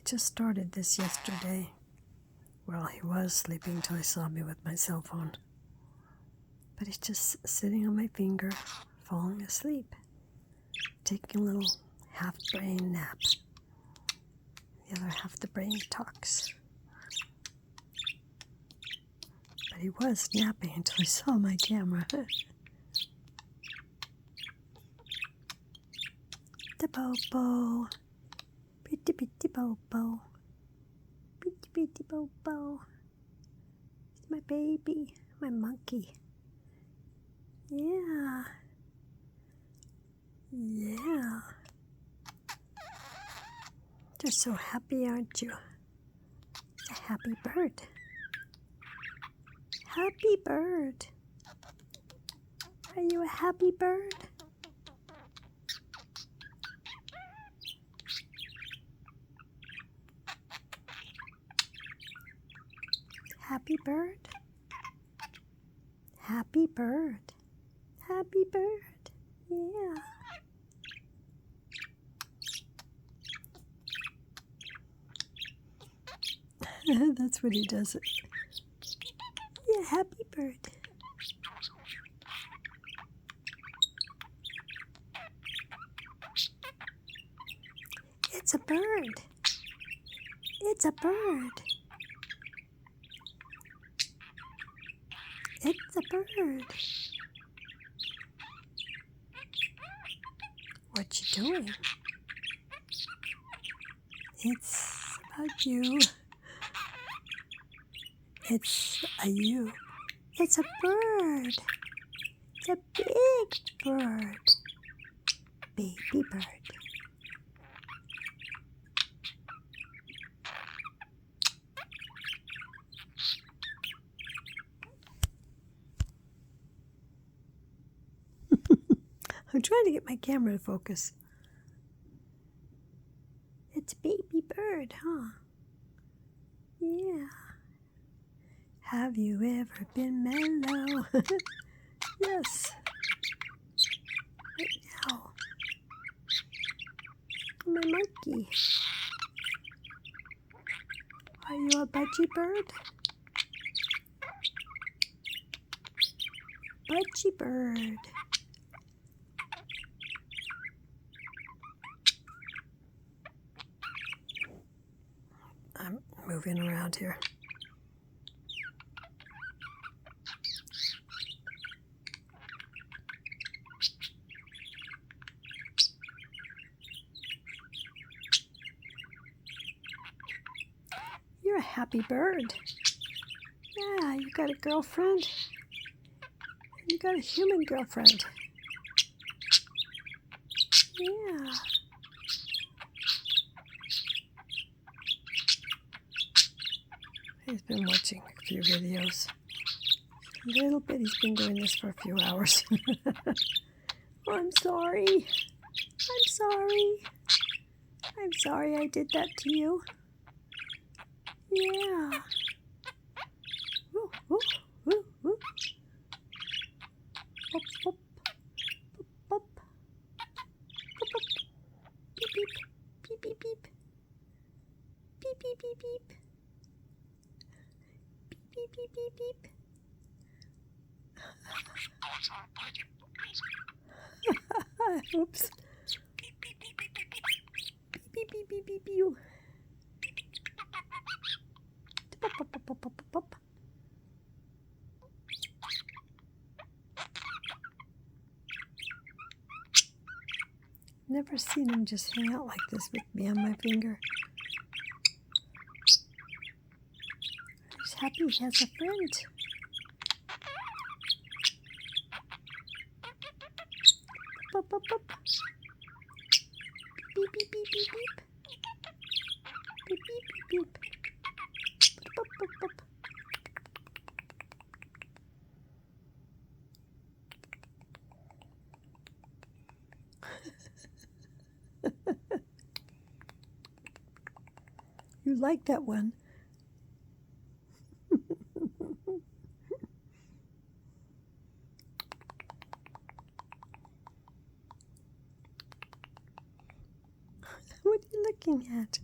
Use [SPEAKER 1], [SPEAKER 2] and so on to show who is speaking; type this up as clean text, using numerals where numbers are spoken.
[SPEAKER 1] just started this yesterday. Well, he was sleeping till he saw me with my cell phone. But he's just sitting on my finger, falling asleep, taking a little half-brain nap. The other half the brain talks. But he was napping until he saw my camera. The Bobo. Pretty, pretty Bobo. Pretty, pretty Bobo. It's my baby, my monkey. Yeah. Yeah. You're so happy, aren't you? A happy bird. Happy bird. Are you a happy bird? Happy bird. Happy bird. Happy bird. Yeah. That's what he does. Yeah, happy bird. It's a bird. It's a bird. It's a bird. What you doing? It's about you. It's a you. It's a bird. It's a big bird. Baby bird. I'm trying to get my camera to focus. It's a baby bird, huh? Yeah. Have you ever been mellow? Yes. Right now. My monkey. Are you a budgie bird? Budgie bird. I'm moving around here. You're a happy bird. Yeah, you got a girlfriend. You got a human girlfriend. Yeah. He's been watching a few videos. A little bit. He's been doing this for a few hours. Oh, I'm sorry. I'm sorry. I'm sorry I did that to you. Yeah. Woo, woo, woo, woo. Pop, pop, pop, pop. Pop, pop. Beep, beep. Beep, beep, beep. Beep, beep, beep, beep. Beep, beep, beep, beep. Oops. Beep, beep, beep, beep, beep. Beep, beep, beep, beep, beep. Pop, pop, pop, pop, pop, pop. Never seen him just hang out like this with me on my finger. He's happy he has a friend. Pop, pop, pop. Beep, beep, beep, beep, beep. Beep, beep, beep, beep. Pop, pop, pop. You like that one. What are you looking at?